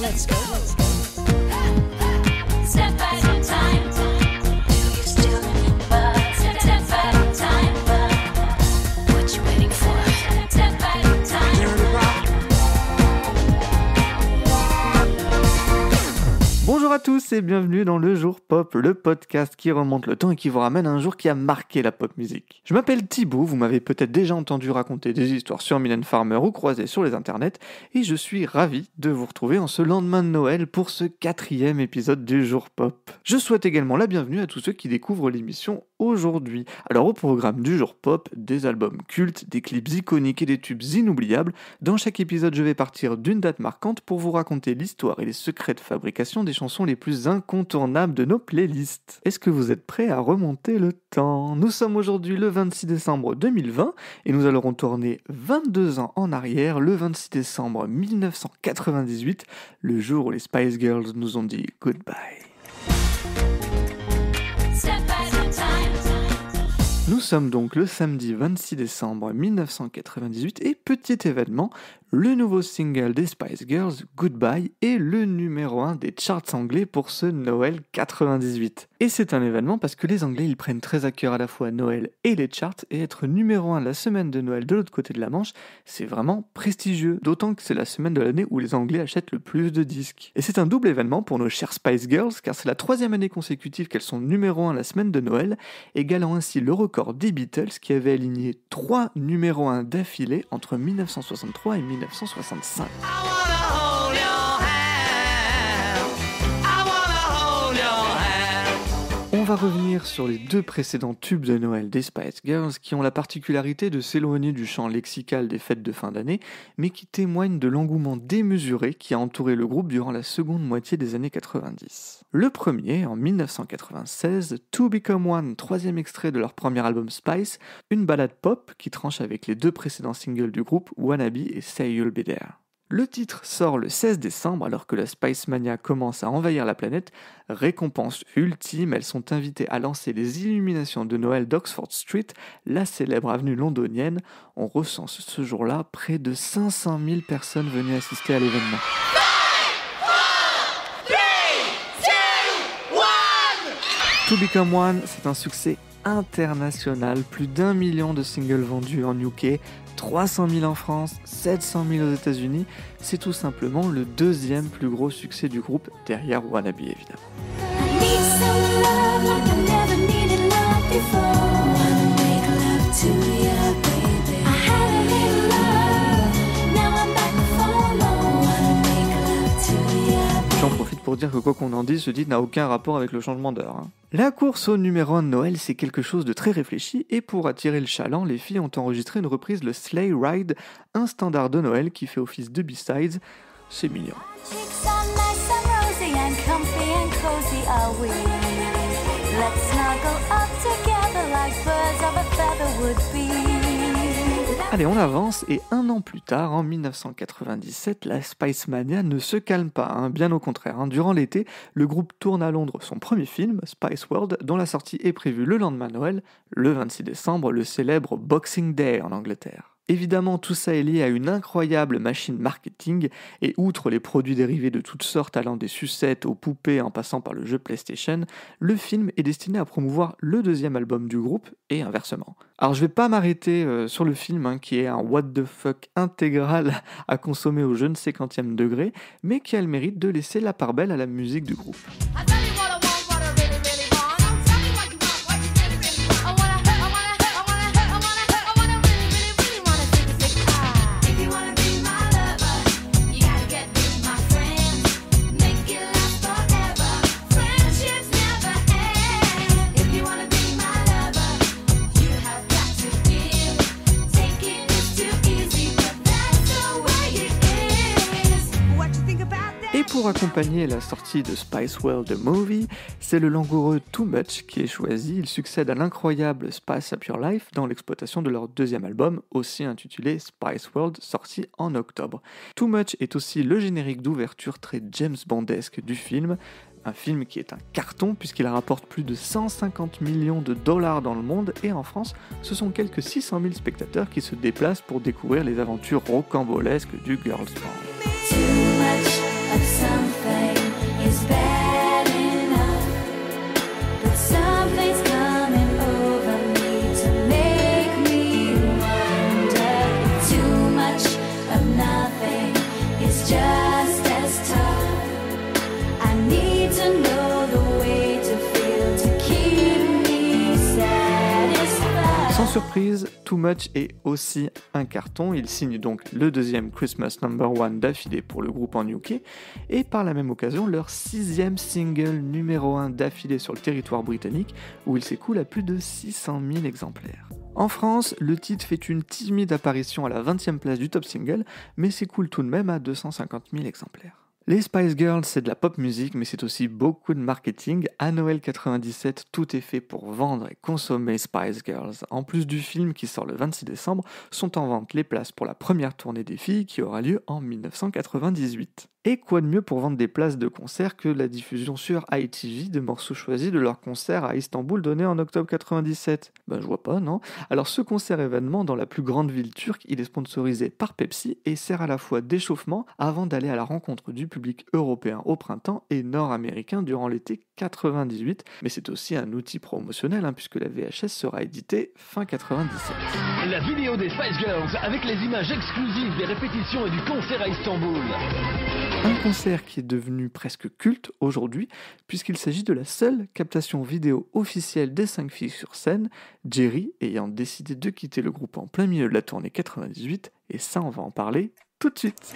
let's go. Step at a time. Do you still step at a time? What you waiting for? Step at a time. Bonjour à tous et bienvenue dans Le Jour Pop, le podcast qui remonte le temps et qui vous ramène à un jour qui a marqué la pop musique. Je m'appelle Thibaut, vous m'avez peut-être déjà entendu raconter des histoires sur Mylène Farmer ou croisées sur les internets, et je suis ravi de vous retrouver en ce lendemain de Noël pour ce 4e épisode du Jour Pop. Je souhaite également la bienvenue à tous ceux qui découvrent l'émission aujourd'hui. Alors au programme du Jour Pop, des albums cultes, des clips iconiques et des tubes inoubliables. Dans chaque épisode, je vais partir d'une date marquante pour vous raconter l'histoire et les secrets de fabrication des chansons les plus incontournables de nos playlists. Est-ce que vous êtes prêts à remonter le temps ? Nous sommes aujourd'hui le 26 décembre 2020 et nous allons tourner 22 ans en arrière, le 26 décembre 1998, le jour où les Spice Girls nous ont dit goodbye. Nous sommes donc le samedi 26 décembre 1998 et petit événement, le nouveau single des Spice Girls, Goodbye, est le numéro 1 des charts anglais pour ce Noël 98. Et c'est un événement parce que les Anglais ils prennent très à cœur à la fois Noël et les charts, et être numéro 1 la semaine de Noël de l'autre côté de la Manche, c'est vraiment prestigieux, d'autant que c'est la semaine de l'année où les Anglais achètent le plus de disques. Et c'est un double événement pour nos chères Spice Girls, car c'est la 3e année consécutive qu'elles sont numéro 1 la semaine de Noël, égalant ainsi le record des Beatles qui avaient aligné 3 numéros 1 d'affilée entre 1963 et 1965. On va revenir sur les 2 précédents tubes de Noël des Spice Girls qui ont la particularité de s'éloigner du champ lexical des fêtes de fin d'année, mais qui témoignent de l'engouement démesuré qui a entouré le groupe durant la seconde moitié des années 90. Le premier, en 1996, To Become One, 3e extrait de leur premier album Spice, une ballade pop qui tranche avec les 2 précédents singles du groupe, Wannabe et Say You'll Be There. Le titre sort le 16 décembre alors que la Spice Mania commence à envahir la planète. Récompense ultime, elles sont invitées à lancer les illuminations de Noël d'Oxford Street, la célèbre avenue londonienne. On recense ce jour-là près de 500 000 personnes venues assister à l'événement. 5, 4, 3, 2, 1. To Become One, c'est un succès international, plus d'1 million de singles vendus en UK, 300 000 en France, 700 000 aux États-Unis. C'est tout simplement le 2e plus gros succès du groupe, derrière Wannabe évidemment. J'en profite pour dire que quoi qu'on en dise, ce titre n'a aucun rapport avec le changement d'heure. La course au numéro 1 de Noël, c'est quelque chose de très réfléchi, et pour attirer le chaland, les filles ont enregistré une reprise de Sleigh Ride, un standard de Noël qui fait office de B-sides. C'est mignon. Allez, on avance et 1 an plus tard, en 1997, la Spice Mania ne se calme pas, bien au contraire. Durant l'été, le groupe tourne à Londres son premier film, Spice World, dont la sortie est prévue le lendemain de Noël, le 26 décembre, le célèbre Boxing Day en Angleterre. Évidemment, tout ça est lié à une incroyable machine marketing, et outre les produits dérivés de toutes sortes allant des sucettes aux poupées en passant par le jeu PlayStation, le film est destiné à promouvoir le 2e album du groupe, et inversement. Alors je vais pas m'arrêter sur le film, qui est un what the fuck intégral à consommer au je ne sais quantième degré, mais qui a le mérite de laisser la part belle à la musique du groupe. Pour accompagner la sortie de Spice World The Movie, c'est le langoureux Too Much qui est choisi. Il succède à l'incroyable Spice Up Your Life dans l'exploitation de leur 2e album, aussi intitulé Spice World, sorti en octobre. Too Much est aussi le générique d'ouverture très James Bondesque du film, un film qui est un carton puisqu'il rapporte plus de 150 millions de dollars dans le monde, et en France, ce sont quelques 600 000 spectateurs qui se déplacent pour découvrir les aventures rocambolesques du girls band. Sans surprise, Too Much est aussi un carton. Il signe donc le deuxième Christmas #1 d'affilée pour le groupe en UK et par la même occasion leur 6e single numéro 1 d'affilée sur le territoire britannique où il s'écoule à plus de 600 000 exemplaires. En France, le titre fait une timide apparition à la 20e place du top single mais s'écoule tout de même à 250 000 exemplaires. Les Spice Girls, c'est de la pop musique, mais c'est aussi beaucoup de marketing. À Noël 97, tout est fait pour vendre et consommer Spice Girls. En plus du film qui sort le 26 décembre, sont en vente les places pour la première tournée des filles qui aura lieu en 1998. Et quoi de mieux pour vendre des places de concert que la diffusion sur ITV de morceaux choisis de leur concert à Istanbul donné en octobre 97 ? Ben je vois pas, non ? Alors ce concert événement dans la plus grande ville turque, il est sponsorisé par Pepsi et sert à la fois d'échauffement avant d'aller à la rencontre du public européen au printemps et nord-américain durant l'été 98, mais c'est aussi un outil promotionnel puisque la VHS sera éditée fin 97. La vidéo des Spice Girls avec les images exclusives des répétitions et du concert à Istanbul. Un concert qui est devenu presque culte aujourd'hui, puisqu'il s'agit de la seule captation vidéo officielle des 5 filles sur scène, Jerry ayant décidé de quitter le groupe en plein milieu de la tournée 98, et ça on va en parler tout de suite.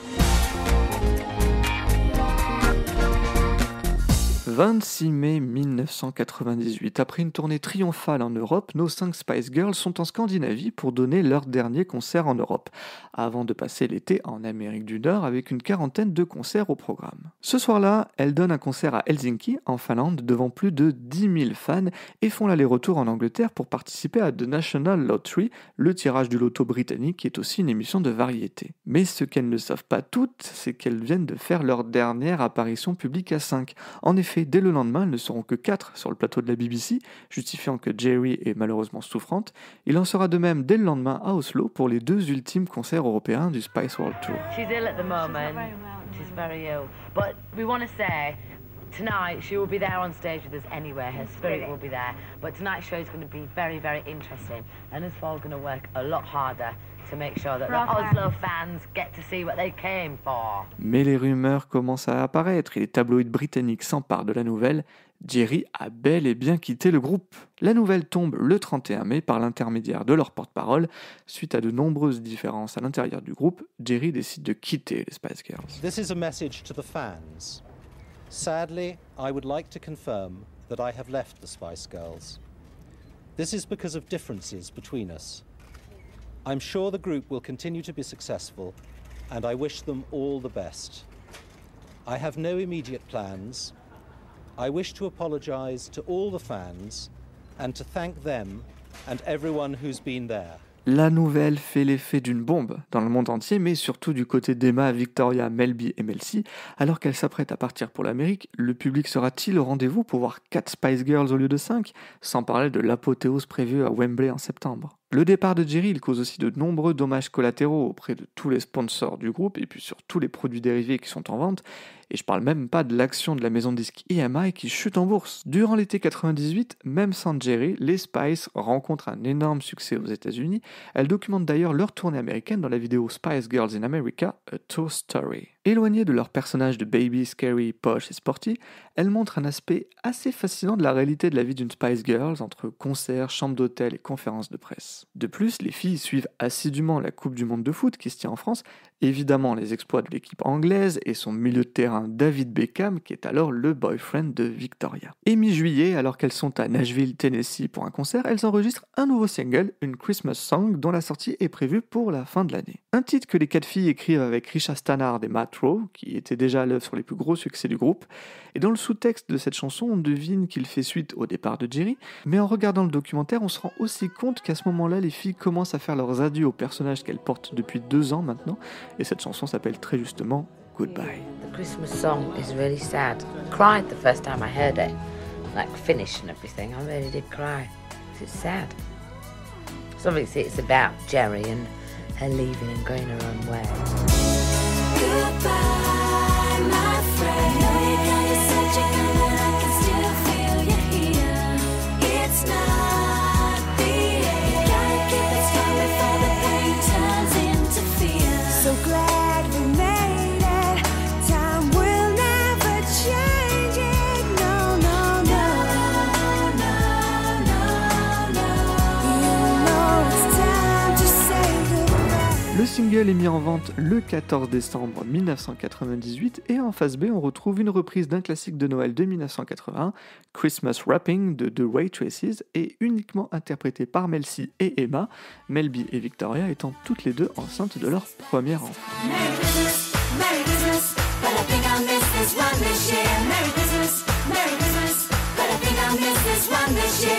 26 mai 1998, après une tournée triomphale en Europe, nos 5 Spice Girls sont en Scandinavie pour donner leur dernier concert en Europe, avant de passer l'été en Amérique du Nord avec une quarantaine de concerts au programme. Ce soir-là, elles donnent un concert à Helsinki, en Finlande, devant plus de 10 000 fans et font l'aller-retour en Angleterre pour participer à The National Lottery, le tirage du loto britannique qui est aussi une émission de variété. Mais ce qu'elles ne savent pas toutes, c'est qu'elles viennent de faire leur dernière apparition publique à 5. En effet, dès le lendemain, elles ne seront que 4 sur le plateau de la BBC, justifiant que Jerry est malheureusement souffrante. Il en sera de même dès le lendemain à Oslo pour les 2 ultimes concerts européens du Spice World Tour. She's ill at the moment. She's very ill. But we want to say, tonight she will be there on stage with us anywhere. Her spirit will be there. But tonight's show is going to be very, very interesting. And as well, going to work a lot harder to make sure that the Oslo fans get to see what they came for. Mais les rumeurs commencent à apparaître et les tabloïds britanniques s'emparent de la nouvelle. Jerry a bel et bien quitté le groupe. La nouvelle tombe le 31 mai par l'intermédiaire de leur porte-parole. Suite à de nombreuses différences à l'intérieur du groupe, Jerry décide de quitter les Spice Girls. This is a message to the fans. Sadly, I would like to confirm that I have left the Spice Girls. This is because of differences between us. I'm sure the group will continue to be successful, and I wish them all the best. I have no immediate plans. I wish to apologize to all the fans and to thank them and everyone who's been there. La nouvelle fait l'effet d'une bombe dans le monde entier, mais surtout du côté d'Emma, Victoria, Melby et Melcy. Alors qu'elle s'apprête à partir pour l'Amérique, le public sera-t-il au rendez-vous pour voir 4 Spice Girls au lieu de 5, sans parler de l'apothéose prévue à Wembley en septembre. Le départ de Jerry, il cause aussi de nombreux dommages collatéraux auprès de tous les sponsors du groupe et puis sur tous les produits dérivés qui sont en vente. Et je parle même pas de l'action de la maison de disques EMI qui chute en bourse. Durant l'été 98, même sans Jerry, les Spice rencontrent un énorme succès aux États-Unis. Elles documentent d'ailleurs leur tournée américaine dans la vidéo Spice Girls in America, A True Story. Éloignées de leur personnage de baby, scary, posh et sporty, elles montrent un aspect assez fascinant de la réalité de la vie d'une Spice Girls entre concerts, chambres d'hôtel et conférences de presse. De plus, les filles suivent assidûment la Coupe du Monde de foot qui se tient en France, évidemment les exploits de l'équipe anglaise et son milieu de terrain David Beckham qui est alors le boyfriend de Victoria. Et mi-juillet, alors qu'elles sont à Nashville, Tennessee pour un concert, elles enregistrent un nouveau single, une Christmas Song dont la sortie est prévue pour la fin de l'année. Un titre que les 4 filles écrivent avec Risha Stannard et Matt Rowe, qui était déjà à l'œuvre sur les plus gros succès du groupe. Et dans le sous-texte de cette chanson, on devine qu'il fait suite au départ de Jerry, mais en regardant le documentaire, on se rend aussi compte qu'à ce moment-là, les filles commencent à faire leurs adieux aux personnages qu'elles portent depuis 2 ans maintenant, et cette chanson s'appelle très justement Goodbye. The Christmas song is really sad. I cried the first time I heard it, like finish and everything. I really did cry. It's sad. So obviously it's about Jerry and her leaving and going her own way. Goodbye, my friend. I know you're kinda surgical, but I can still feel you here. It's not the end. You gotta keep it strong before the pain turns into fear. So glad we made it. Time will never change it. No, no, no. No, no, no, no. You know Le single est mis en vente le 14 décembre 1998 et en face B on retrouve une reprise d'un classique de Noël de 1981, Christmas Wrapping de The Waitress, et uniquement interprété par Mel C et Emma, Mel B et Victoria étant toutes les deux enceintes de leur premier enfant. Merry Christmas, but I think I'll miss this one this year. Merry Christmas, but I think I'll miss this one this year.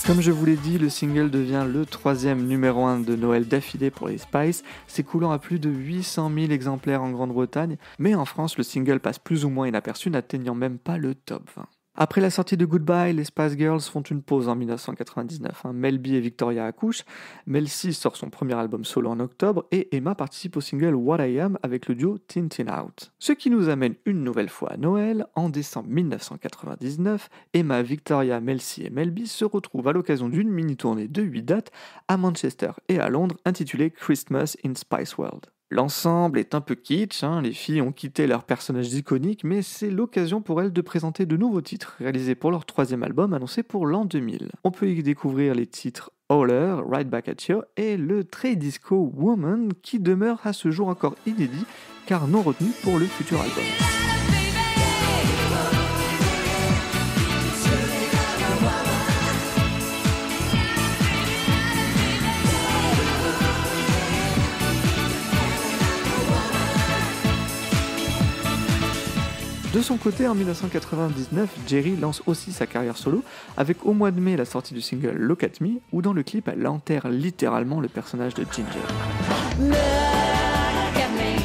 Comme je vous l'ai dit, le single devient le 3e numéro 1 de Noël d'affilée pour les Spice, s'écoulant à plus de 800 000 exemplaires en Grande-Bretagne, mais en France, le single passe plus ou moins inaperçu, n'atteignant même pas le top 20. Après la sortie de Goodbye, les Spice Girls font une pause en 1999. Mel B et Victoria accouchent, Mel C sort son premier album solo en octobre et Emma participe au single What I Am avec le duo Tin Tin Out. Ce qui nous amène une nouvelle fois à Noël. En décembre 1999, Emma, Victoria, Mel C et Mel B se retrouvent à l'occasion d'une mini-tournée de 8 dates à Manchester et à Londres intitulée Christmas in Spice World. L'ensemble est un peu kitsch, les filles ont quitté leurs personnages iconiques, mais c'est l'occasion pour elles de présenter de nouveaux titres réalisés pour leur 3e album annoncé pour l'an 2000. On peut y découvrir les titres Holler, Right Back at You et le très disco Woman qui demeure à ce jour encore inédit car non retenu pour le futur album. De son côté, en 1999, Geri lance aussi sa carrière solo, avec au mois de mai la sortie du single Look at Me, où dans le clip elle enterre littéralement le personnage de Ginger. Look at me.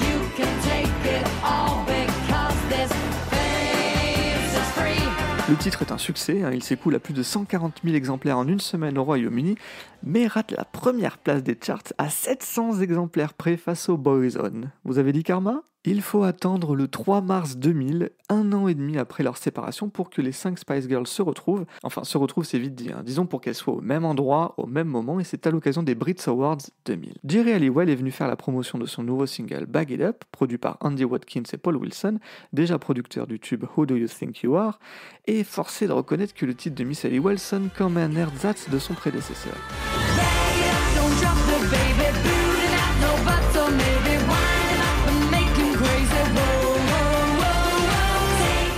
You can take it all because this face is free. Le titre est un succès, il s'écoule à plus de 140 000 exemplaires en une semaine au Royaume-Uni, mais rate la première place des charts à 700 exemplaires près face au Boyzone. Vous avez dit Karma ? Il faut attendre le 3 mars 2000, un an et demi après leur séparation, pour que les 5 Spice Girls se retrouvent. Enfin, se retrouvent, c'est vite dit, disons pour qu'elles soient au même endroit, au même moment, et c'est à l'occasion des Brit Awards 2000. Geri Halliwell est venue faire la promotion de son nouveau single Bag It Up, produit par Andy Watkins et Paul Wilson, déjà producteurs du tube Who Do You Think You Are, et forcé de reconnaître que le titre de Miss Halliwell sonne comme un ersatz de son prédécesseur. Don't drop the baby, booting out no butt, or maybe winding up and making crazy. Whoa, whoa, whoa,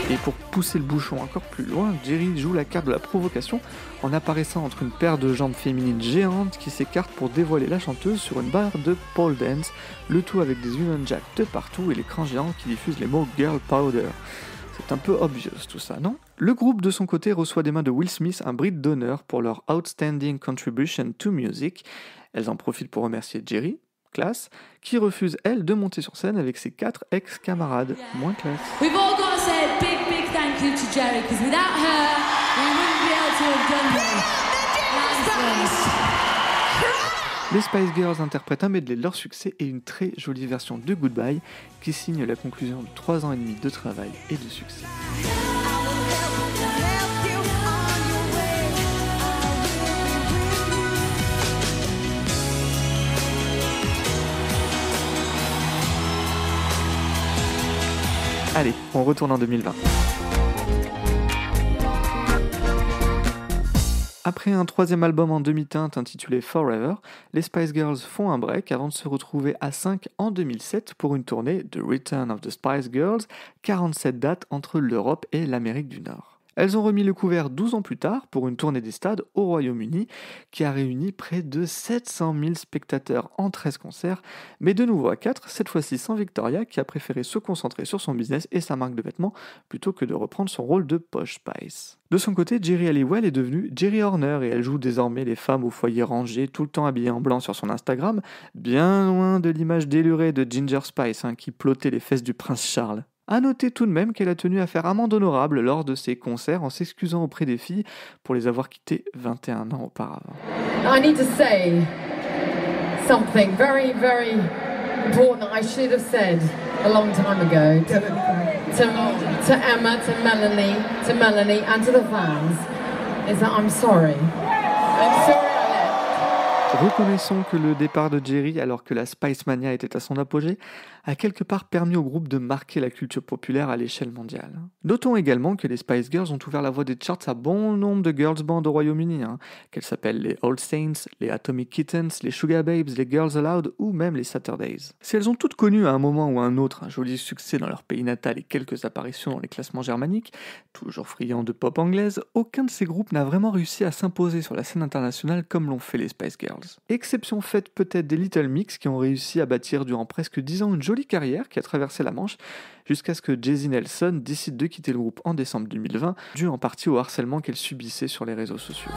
whoa. Et pour pousser le bouchon encore plus loin, Geri joue la carte de la provocation en apparaissant entre une paire de jambes féminines géantes qui s'écartent pour dévoiler la chanteuse sur une barre de pole dance, le tout avec des Union Jack de partout et l'écran géant qui diffuse les mots Girl Powder. C'est un peu obvious tout ça, non ? Le groupe de son côté reçoit des mains de Will Smith un Brit d'honneur pour leur Outstanding Contribution to Music. Elles en profitent pour remercier Geri, classe, qui refuse elle de monter sur scène avec ses 4 ex-camarades, moins classe. We've all got to say a big, big thank you to Geri, because without her, we wouldn't be able to have done this. Les Spice Girls interprètent un medley de leur succès et une très jolie version de Goodbye qui signe la conclusion de 3 ans et demi de travail et de succès. Allez, on retourne en 2020. Après un 3e album en demi-teinte intitulé Forever, les Spice Girls font un break avant de se retrouver à 5 en 2007 pour une tournée de Return of the Spice Girls, 47 dates entre l'Europe et l'Amérique du Nord. Elles ont remis le couvert 12 ans plus tard pour une tournée des stades au Royaume-Uni qui a réuni près de 700 000 spectateurs en 13 concerts, mais de nouveau à 4, cette fois-ci sans Victoria qui a préféré se concentrer sur son business et sa marque de vêtements plutôt que de reprendre son rôle de Posh Spice. De son côté, Geri Halliwell est devenue Geri Horner et elle joue désormais les femmes au foyer rangées, tout le temps habillées en blanc sur son Instagram, bien loin de l'image délurée de Ginger Spice qui plottait les fesses du prince Charles. A noter tout de même qu'elle a tenu à faire amende honorable lors de ses concerts en s'excusant auprès des filles pour les avoir quittées 21 ans auparavant. I need to say something very, very important I should have said a long time ago to Emma, to Melanie and to the fans is that I'm sorry. I'm sorry I left. Reconnaissons que le départ de Jerry, alors que la Spice Mania était à son apogée, a quelque part permis au groupe de marquer la culture populaire à l'échelle mondiale. Notons également que les Spice Girls ont ouvert la voie des charts à bon nombre de girls bands au Royaume-Uni, qu'elles s'appellent les All Saints, les Atomic Kittens, les Sugar Babes, les Girls Aloud ou même les Saturdays. Si elles ont toutes connu à un moment ou à un autre un joli succès dans leur pays natal et quelques apparitions dans les classements germaniques, toujours friands de pop anglaise, aucun de ces groupes n'a vraiment réussi à s'imposer sur la scène internationale comme l'ont fait les Spice Girls. Exception faite peut-être des Little Mix qui ont réussi à bâtir durant presque 10 ans une jolie carrière qui a traversé la Manche jusqu'à ce que Jesy Nelson décide de quitter le groupe en décembre 2020, dû en partie au harcèlement qu'elle subissait sur les réseaux sociaux.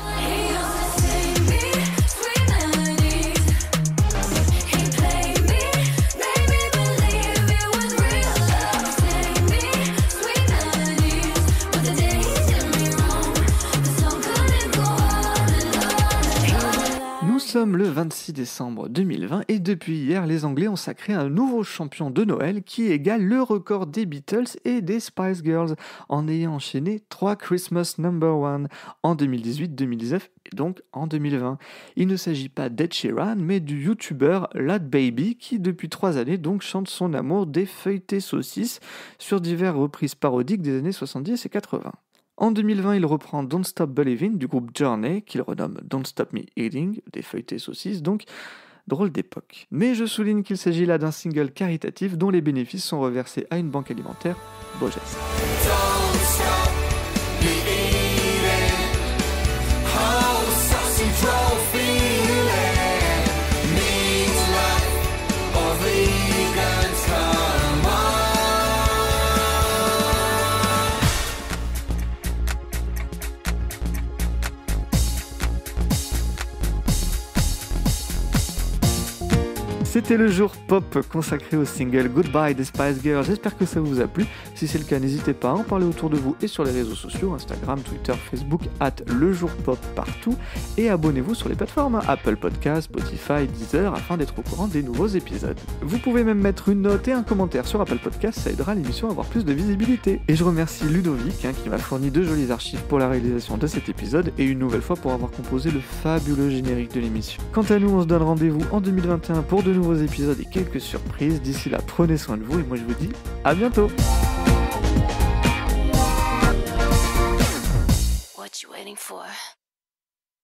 Nous sommes le 26 décembre 2020 et depuis hier, les Anglais ont sacré un nouveau champion de Noël qui égale le record des Beatles et des Spice Girls en ayant enchaîné 3 Christmas #1 en 2018, 2019 et donc en 2020. Il ne s'agit pas d'Ed Sheeran mais du youtubeur Lad Baby qui depuis 3 années donc chante son amour des feuilletés saucisses sur diverses reprises parodiques des années 70 et 80. En 2020, il reprend Don't Stop Believin' du groupe Journey, qu'il renomme Don't Stop Me Eating, des feuilletés saucisses, donc drôle d'époque. Mais je souligne qu'il s'agit là d'un single caritatif dont les bénéfices sont reversés à une banque alimentaire, beau geste. C'était le jour pop consacré au single Goodbye des Spice Girls, j'espère que ça vous a plu. Si c'est le cas, n'hésitez pas à en parler autour de vous et sur les réseaux sociaux, Instagram, Twitter, Facebook, @lejourpop partout, et abonnez-vous sur les plateformes Apple Podcasts, Spotify, Deezer, afin d'être au courant des nouveaux épisodes. Vous pouvez même mettre une note et un commentaire sur Apple Podcasts, ça aidera l'émission à avoir plus de visibilité. Et je remercie Ludovic qui m'a fourni 2 jolies archives pour la réalisation de cet épisode et une nouvelle fois pour avoir composé le fabuleux générique de l'émission. Quant à nous, on se donne rendez-vous en 2021 pour de nouveaux épisodes et quelques surprises. D'ici là, prenez soin de vous et moi je vous dis à bientôt. What you waiting for?